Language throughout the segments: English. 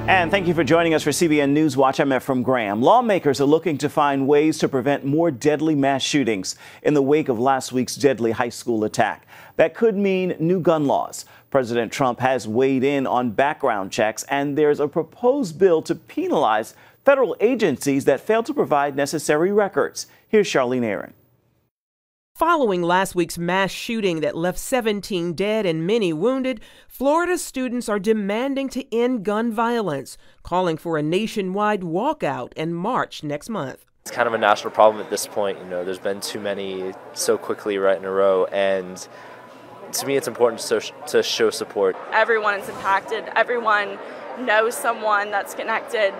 And thank you for joining us for CBN NewsWatch. I'm Ephraim Graham. Lawmakers are looking to find ways to prevent more deadly mass shootings in the wake of last week's deadly high school attack. That could mean new gun laws. President Trump has weighed in on background checks, and there's a proposed bill to penalize federal agencies that fail to provide necessary records. Here's Charlene Aaron. Following last week's mass shooting that left 17 dead and many wounded, Florida students are demanding to end gun violence, calling for a nationwide walkout and march next month. It's kind of a national problem at this point. You know, there's been too many so quickly right in a row, and to me it's important to show support. Everyone is impacted. Everyone knows someone that's connected.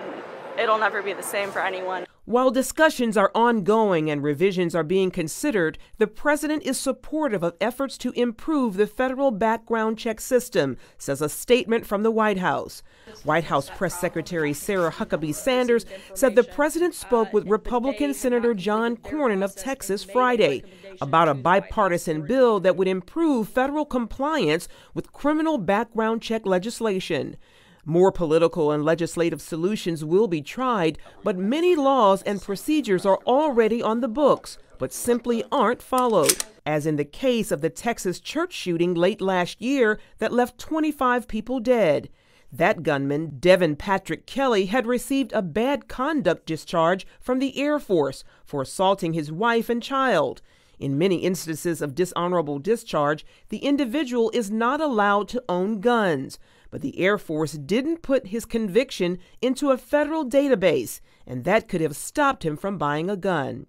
It'll never be the same for anyone. While discussions are ongoing and revisions are being considered, the president is supportive of efforts to improve the federal background check system, says a statement from the White House. White House Press Secretary Sarah Huckabee Sanders said the president spoke with Republican Senator John Cornyn of Texas Friday about a bipartisan bill that would improve federal compliance with criminal background check legislation. More political and legislative solutions will be tried, but many laws and procedures are already on the books, but simply aren't followed, as in the case of the Texas church shooting late last year that left 25 people dead. That gunman, Devin Patrick Kelly, had received a bad conduct discharge from the Air Force for assaulting his wife and child. In many instances of dishonorable discharge, the individual is not allowed to own guns. But the Air Force didn't put his conviction into a federal database, and that could have stopped him from buying a gun.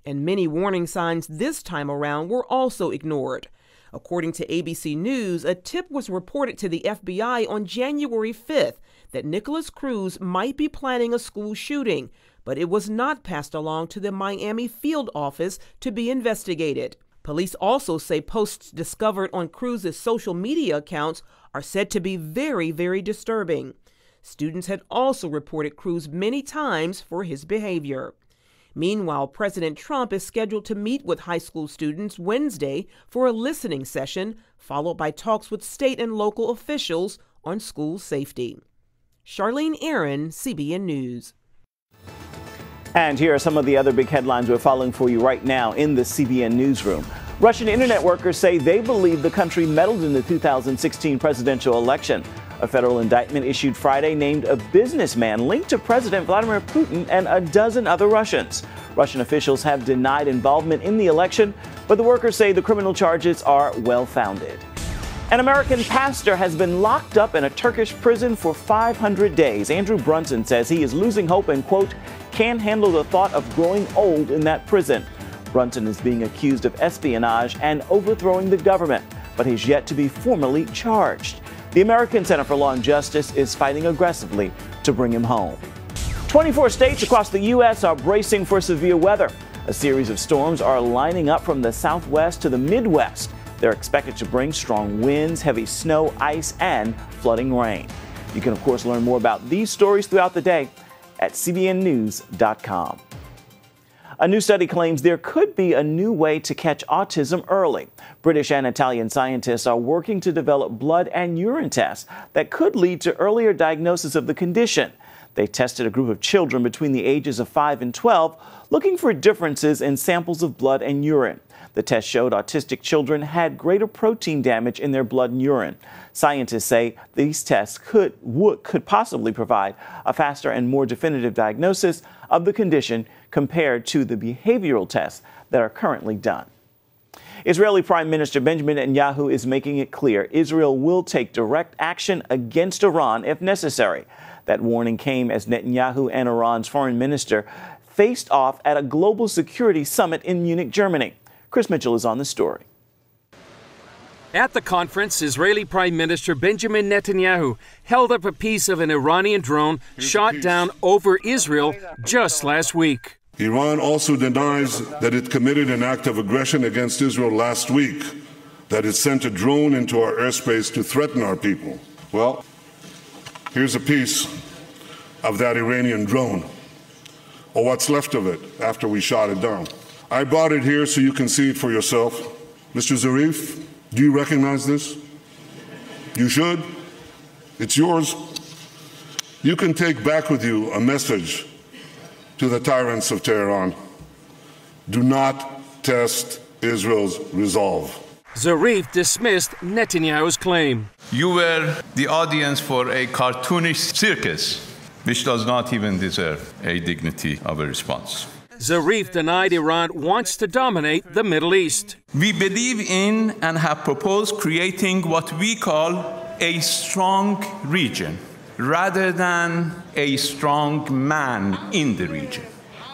And many warning signs this time around were also ignored. According to ABC News, a tip was reported to the FBI on January 5th that Nicholas Cruz might be planning a school shooting, but it was not passed along to the Miami field office to be investigated. Police also say posts discovered on Cruz's social media accounts are said to be very, very disturbing. Students had also reported Cruz many times for his behavior. Meanwhile, President Trump is scheduled to meet with high school students Wednesday for a listening session, followed by talks with state and local officials on school safety. Charlene Aaron, CBN News. And here are some of the other big headlines we're following for you right now in the CBN newsroom. Russian internet workers say they believe the country meddled in the 2016 presidential election. A federal indictment issued Friday named a businessman linked to President Vladimir Putin and a dozen other Russians. Russian officials have denied involvement in the election, but the workers say the criminal charges are well-founded. An American pastor has been locked up in a Turkish prison for 500 days. Andrew Brunson says he is losing hope and, quote, can't handle the thought of growing old in that prison. Brunson is being accused of espionage and overthrowing the government, but he's yet to be formally charged. The American Center for Law and Justice is fighting aggressively to bring him home. 24 states across the U.S. are bracing for severe weather. A series of storms are lining up from the southwest to the Midwest. They're expected to bring strong winds, heavy snow, ice, and flooding rain. You can, of course, learn more about these stories throughout the day at cbnnews.com. A new study claims there could be a new way to catch autism early. British and Italian scientists are working to develop blood and urine tests that could lead to earlier diagnosis of the condition. They tested a group of children between the ages of 5 and 12, looking for differences in samples of blood and urine. The test showed autistic children had greater protein damage in their blood and urine. Scientists say these tests could possibly provide a faster and more definitive diagnosis of the condition compared to the behavioral tests that are currently done. Israeli Prime Minister Benjamin Netanyahu is making it clear Israel will take direct action against Iran if necessary. That warning came as Netanyahu and Iran's foreign minister faced off at a global security summit in Munich, Germany. Chris Mitchell is on the story. At the conference, Israeli Prime Minister Benjamin Netanyahu held up a piece of an Iranian drone shot down over Israel just last week. Iran also denies that it committed an act of aggression against Israel last week, that it sent a drone into our airspace to threaten our people. Well, here's a piece of that Iranian drone, or what's left of it after we shot it down. I brought it here so you can see it for yourself. Mr. Zarif, do you recognize this? You should. It's yours. You can take back with you a message to the tyrants of Tehran. Do not test Israel's resolve. Zarif dismissed Netanyahu's claim. You were the audience for a cartoonish circus, which does not even deserve a dignity of a response. Zarif denied Iran wants to dominate the Middle East. We believe in and have proposed creating what we call a strong region, rather than a strong man in the region.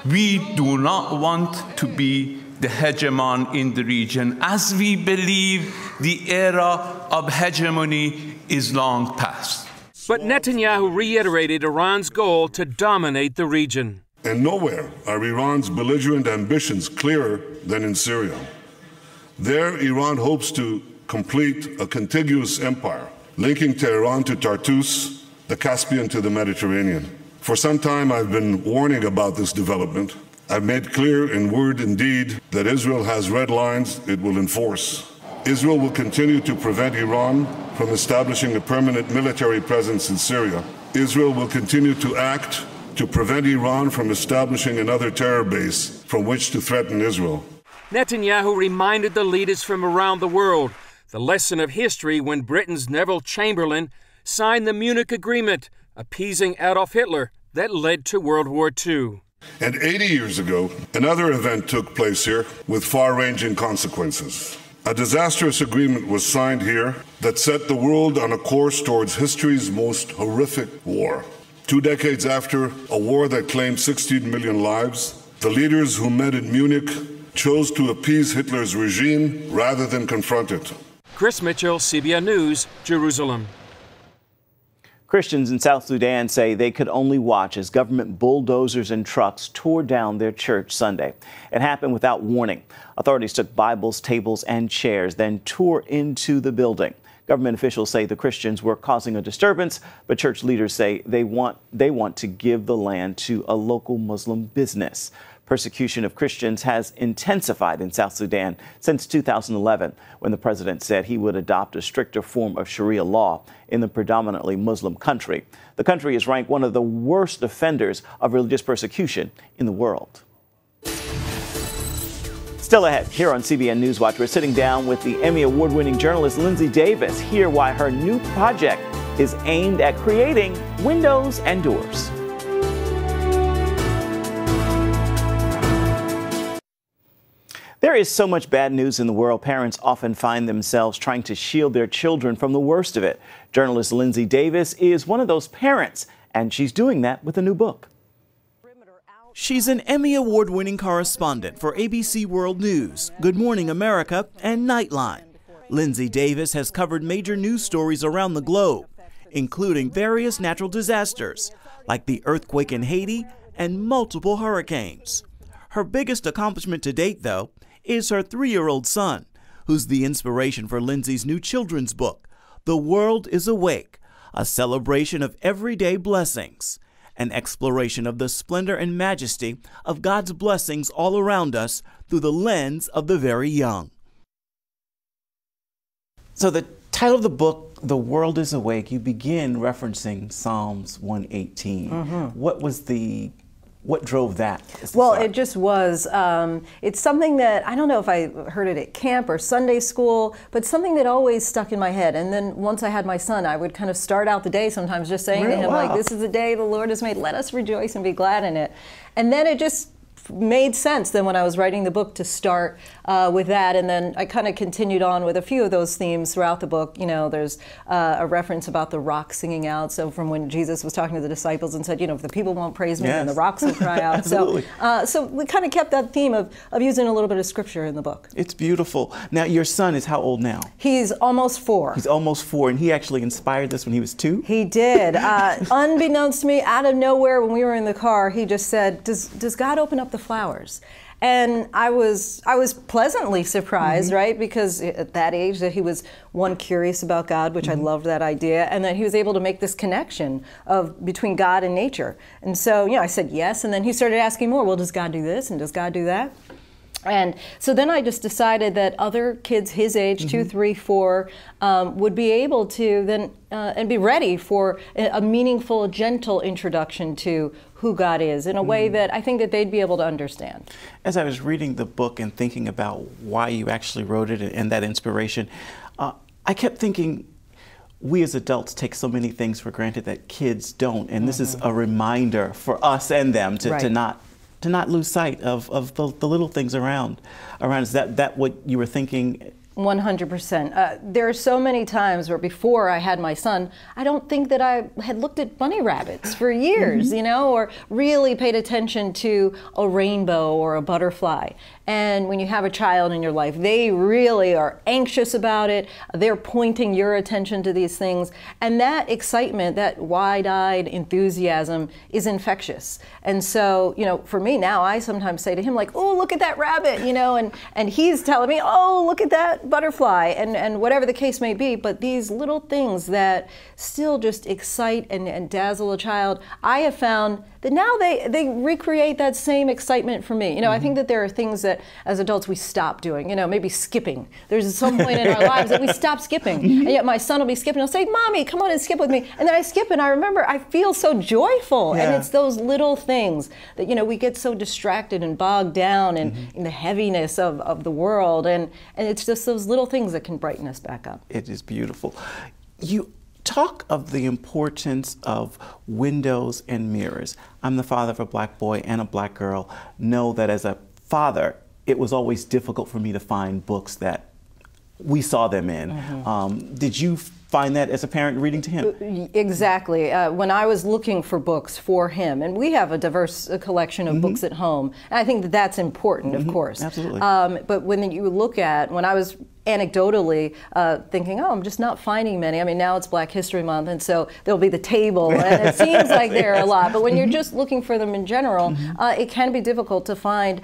We do not want to be the hegemon in the region, as we believe the era of hegemony is long past. But Netanyahu reiterated Iran's goal to dominate the region. And nowhere are Iran's belligerent ambitions clearer than in Syria. There, Iran hopes to complete a contiguous empire, linking Tehran to Tartus, the Caspian to the Mediterranean. For some time, I've been warning about this development. I've made clear in word and deed that Israel has red lines it will enforce. Israel will continue to prevent Iran from establishing a permanent military presence in Syria. Israel will continue to act to prevent Iran from establishing another terror base from which to threaten Israel. Netanyahu reminded the leaders from around the world the lesson of history when Britain's Neville Chamberlain signed the Munich Agreement, appeasing Adolf Hitler that led to World War II. And 80 years ago, another event took place here with far-ranging consequences. A disastrous agreement was signed here that set the world on a course towards history's most horrific war. 2 decades after a war that claimed 16 million lives, the leaders who met in Munich chose to appease Hitler's regime rather than confront it. Chris Mitchell, CBN News, Jerusalem. Christians in South Sudan say they could only watch as government bulldozers and trucks tore down their church Sunday. It happened without warning. Authorities took Bibles, tables, and chairs, then tore into the building. Government officials say the Christians were causing a disturbance, but church leaders say they want to give the land to a local Muslim business. Persecution of Christians has intensified in South Sudan since 2011, when the president said he would adopt a stricter form of Sharia law in the predominantly Muslim country. The country is ranked one of the worst offenders of religious persecution in the world. Still ahead, here on CBN NewsWatch, we're sitting down with the Emmy Award-winning journalist Lindsay Davis. Hear why her new project is aimed at creating windows and doors. There is so much bad news in the world, parents often find themselves trying to shield their children from the worst of it. Journalist Lindsay Davis is one of those parents, and she's doing that with a new book. She's an Emmy Award-winning correspondent for ABC World News, Good Morning America, and Nightline. Lindsay Davis has covered major news stories around the globe, including various natural disasters, like the earthquake in Haiti and multiple hurricanes. Her biggest accomplishment to date, though, is her 3-year-old son, who's the inspiration for Lindsay's new children's book, The World is Awake, a celebration of everyday blessings. An exploration of the splendor and majesty of God's blessings all around us through the lens of the very young. So the title of the book, The World is Awake, you begin referencing Psalms 118. What drove that? Well, it just was, it's something that, I don't know if I heard it at camp or Sunday school, but something that always stuck in my head. And then once I had my son, I would kind of start out the day sometimes just saying to him, like, this is the day the Lord has made, let us rejoice and be glad in it. And then it just made sense then when I was writing the book to start with that, and then I kind of continued on with a few of those themes throughout the book. You know, there's a reference about the rocks singing out, so from when Jesus was talking to the disciples and said, you know, if the people won't praise me, then the rocks will cry out. So we kind of kept that theme of using a little bit of scripture in the book. It's beautiful. Now, your son is how old now? He's almost 4. He's almost 4, and he actually inspired this when he was 2? He did. Unbeknownst to me, out of nowhere, when we were in the car, he just said, does God open up the flowers? And I was pleasantly surprised, right? Because at that age that he was, one, curious about God, which I loved that idea, and that he was able to make this connection between God and nature. And so, you know, I said yes, and then he started asking more. Well, does God do this and does God do that? And so then I just decided that other kids his age, 2, 3, 4, would be able to then and be ready for a meaningful, gentle introduction to who God is in a way that I think that they'd be able to understand. As I was reading the book and thinking about why you actually wrote it and that inspiration, I kept thinking, we as adults take so many things for granted that kids don't, and this is a reminder for us and them to not lose sight of the little things around. Is that what you were thinking? 100%. There are so many times where before I had my son, I don't think that I had looked at bunny rabbits for years, you know, or really paid attention to a rainbow or a butterfly. And when you have a child in your life, they really are anxious about it. They're pointing your attention to these things. And that excitement, that wide-eyed enthusiasm is infectious. And so, you know, for me now, I sometimes say to him, like, oh, look at that rabbit, you know, and he's telling me, oh, look at that butterfly, and whatever the case may be. But these little things that still just excite and dazzle a child, I have found that now they recreate that same excitement for me. You know, I think that there are things that as adults we stop doing, you know, maybe skipping. There's some point in our lives that we stop skipping. And yet my son will be skipping. He'll say, Mommy, come on and skip with me. And then I skip and I remember I feel so joyful. And it's those little things that, you know, we get so distracted and bogged down in the heaviness of the world. And it's just those little things that can brighten us back up. It is beautiful. You talk of the importance of windows and mirrors. I'm the father of a black boy and a black girl. Know that as a father, it was always difficult for me to find books that we saw them in. Did you find that as a parent reading to him? Exactly. When I was looking for books for him, and we have a diverse collection of books at home, and I think that that's important, of course. Absolutely. But when you look at, when I was anecdotally thinking, oh, I'm just not finding many. I mean, now it's Black History Month, and so there'll be the table, and it seems like there are a lot. But when you're just looking for them in general, it can be difficult to find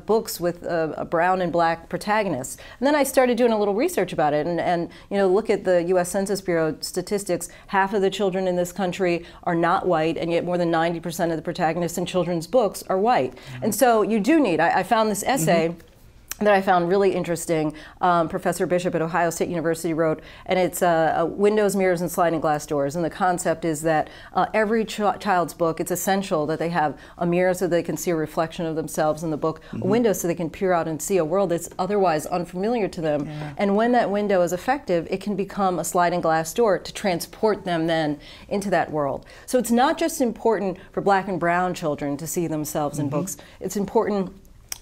books with a brown and black protagonist. And then I started doing a little research about it, and you know, look at the U.S. Census Bureau statistics. Half of the children in this country are not white, and yet more than 90% of the protagonists in children's books are white. And so you do need, I found this essay that I found really interesting. Professor Bishop at Ohio State University wrote, and it's windows, mirrors, and sliding glass doors. And the concept is that every child's book, it's essential that they have a mirror so they can see a reflection of themselves in the book, a window so they can peer out and see a world that's otherwise unfamiliar to them. And when that window is effective, it can become a sliding glass door to transport them then into that world. So it's not just important for black and brown children to see themselves in books. It's important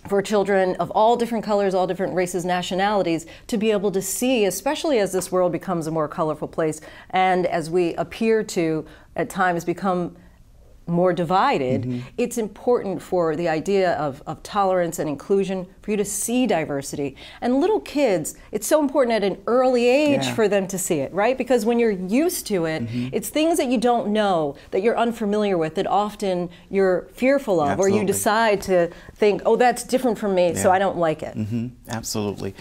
for children of all different colors, all different races, nationalities, to be able to see, especially as this world becomes a more colorful place and as we appear to, at times, become more divided, it's important for the idea of tolerance and inclusion, for you to see diversity. And little kids, it's so important at an early age for them to see it, right? Because when you're used to it, it's things that you don't know, that you're unfamiliar with, that often you're fearful of, or you decide to think, oh, that's different from me, so I don't like it. Absolutely.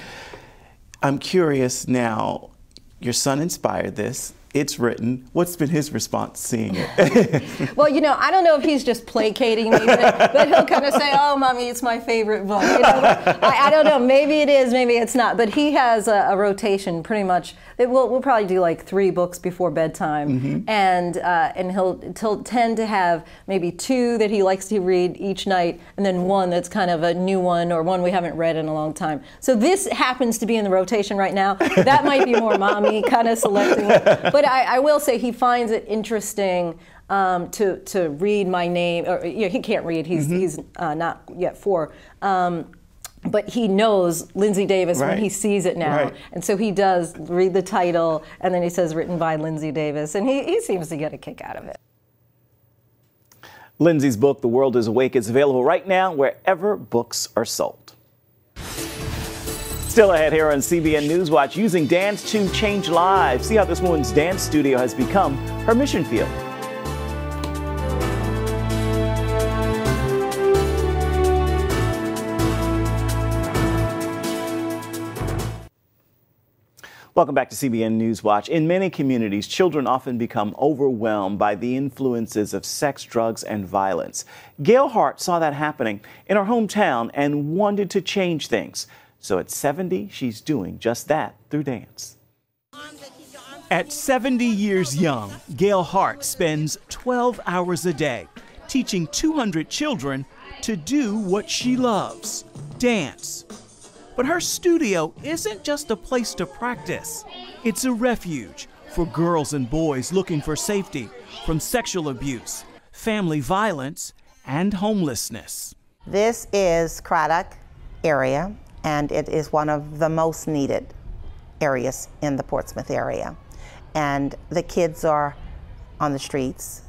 I'm curious now, your son inspired this. It's written. What's been his response seeing it? Well, you know, I don't know if he's just placating me, but he'll kind of say, oh, Mommy, it's my favorite book. You know, I don't know. Maybe it is, maybe it's not. But he has a rotation pretty much. We'll probably do like 3 books before bedtime. And he'll tend to have maybe 2 that he likes to read each night, and then 1 that's kind of a new one or one we haven't read in a long time. So this happens to be in the rotation right now. That might be more Mommy kind of selecting. But I will say he finds it interesting to read my name. Or, you know, he can't read. He's not yet 4. But he knows Lindsay Davis when he sees it now. And so he does read the title, and then he says, written by Lindsay Davis. And he seems to get a kick out of it. Lindsay's book, The World is Awake, is available right now wherever books are sold. Still ahead here on CBN NewsWatch, using dance to change lives. See how this woman's dance studio has become her mission field. Welcome back to CBN NewsWatch. In many communities, children often become overwhelmed by the influences of sex, drugs, and violence. Gayle Hart saw that happening in her hometown and wanted to change things. So at 70, she's doing just that through dance. At 70 years young, Gayle Hart spends 12 hours a day teaching 200 children to do what she loves, dance. But her studio isn't just a place to practice. It's a refuge for girls and boys looking for safety from sexual abuse, family violence, and homelessness. This is Craddock area, and it is one of the most needed areas in the Portsmouth area. And the kids are on the streets.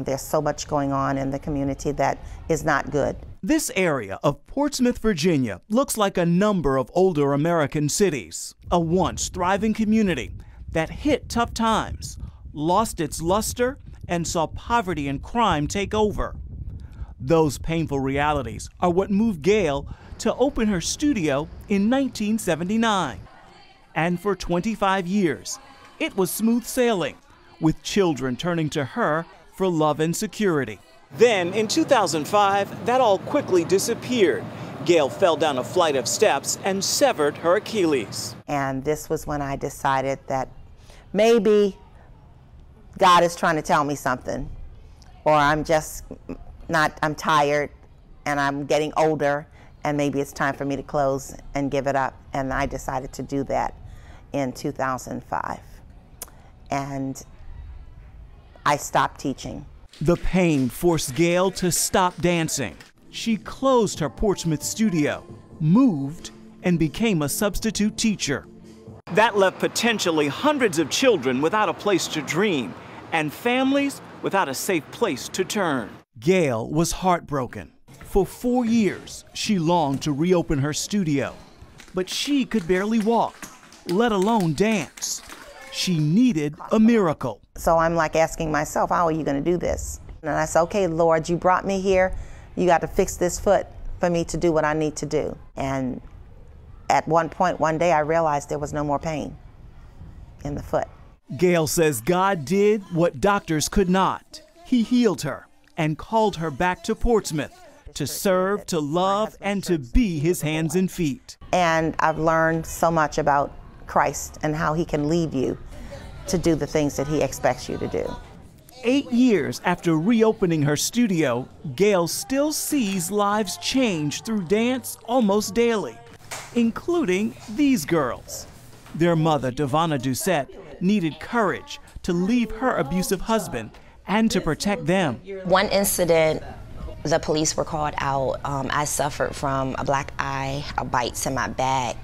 There's so much going on in the community that is not good. This area of Portsmouth, Virginia looks like a number of older American cities, a once thriving community that hit tough times, lost its luster, and saw poverty and crime take over. Those painful realities are what moved Gayle to open her studio in 1979. And for 25 years, it was smooth sailing, with children turning to her for love and security. Then, in 2005, that all quickly disappeared. Gayle fell down a flight of steps and severed her Achilles. And this was when I decided that maybe God is trying to tell me something, or I'm tired and I'm getting older, and maybe it's time for me to close and give it up. And I decided to do that in 2005. And I stopped teaching. The pain forced Gayle to stop dancing. She closed her Portsmouth studio, moved, and became a substitute teacher. That left potentially hundreds of children without a place to dream and families without a safe place to turn. Gayle was heartbroken. For 4 years, she longed to reopen her studio, but she could barely walk, let alone dance. She needed a miracle. So I'm like asking myself, how are you going to do this? And I said, okay, Lord, you brought me here. You got to fix this foot for me to do what I need to do. And at one point, one day, I realized there was no more pain in the foot. Gayle says God did what doctors could not. He healed her and called her back to Portsmouth to serve, to love, and to be his hands and feet. And I've learned so much about Christ and how he can lead you to do the things that he expects you to do. 8 years after reopening her studio, Gayle still sees lives change through dance almost daily, including these girls. Their mother, Devonna Doucette, needed courage to leave her abusive husband and to protect them. One incident, the police were called out. I suffered from a black eye, bites in my back,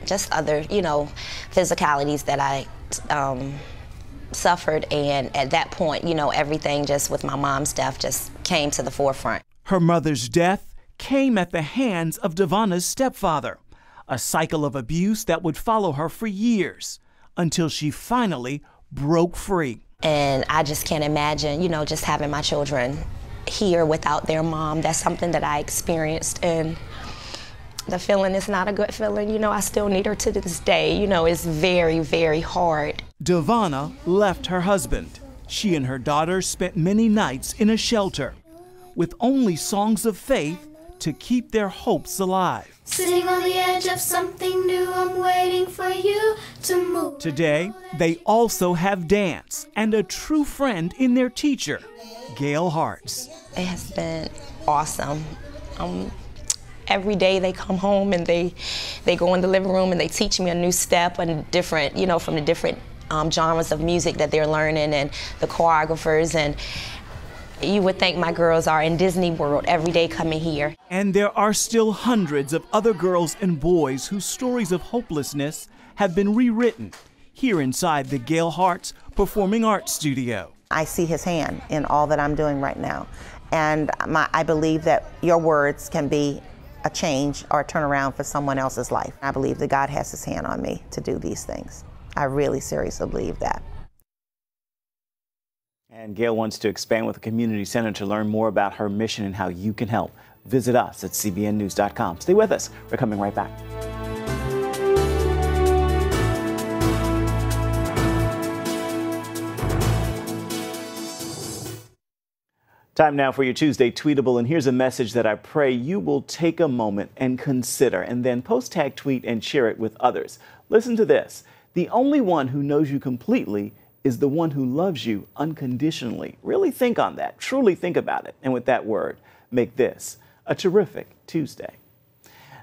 just other, physicalities that I suffered. And at that point, everything just with my mom's death just came to the forefront. Her mother's death came at the hands of Devonna's stepfather, a cycle of abuse that would follow her for years until she finally broke free. And I just can't imagine, just having my children here without their mom. That's something that I experienced, and the feeling is not a good feeling. I still need her to this day. It's very, very hard. Devonna left her husband. She and her daughter spent many nights in a shelter with only songs of faith to keep their hopes alive. Sitting on the edge of something new, I'm waiting for you to move. Today, they also have dance and a true friend in their teacher, Gayle Hart. It has been awesome. Every day they come home and they go in the living room and they teach me a new step and different, from the different genres of music that they're learning, and the choreographers. And you would think my girls are in Disney World every day coming here. And there are still hundreds of other girls and boys whose stories of hopelessness have been rewritten here inside the Gayle Hart's Performing Arts Studio. I see his hand in all that I'm doing right now. And I believe that your words can be a change or a turnaround for someone else's life. I believe that God has his hand on me to do these things. I really seriously believe that. And Gayle wants to expand with the community center. To learn more about her mission and how you can help, visit us at cbnnews.com. Stay with us. We're coming right back. Time now for your Tuesday Tweetable, and here's a message that I pray you will take a moment and consider, and then post tag tweet and share it with others. Listen to this. The only one who knows you completely is the one who loves you unconditionally. Really think on that. Truly think about it. And with that word, make this a terrific Tuesday.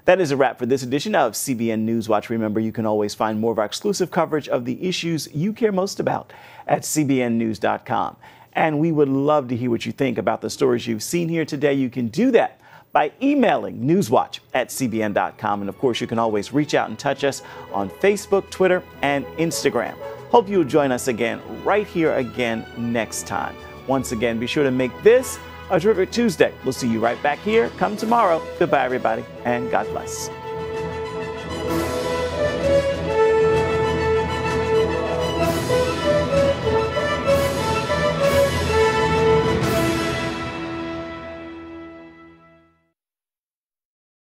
That is a wrap for this edition of CBN NewsWatch. Remember, you can always find more of our exclusive coverage of the issues you care most about at cbnnews.com. And we would love to hear what you think about the stories you've seen here today. You can do that by emailing newswatch@cbn.com. And of course, you can always reach out and touch us on Facebook, Twitter, and Instagram. Hope you'll join us again right here again next time. Once again, be sure to make this a terrific Tuesday. We'll see you right back here come tomorrow. Goodbye, everybody, and God bless.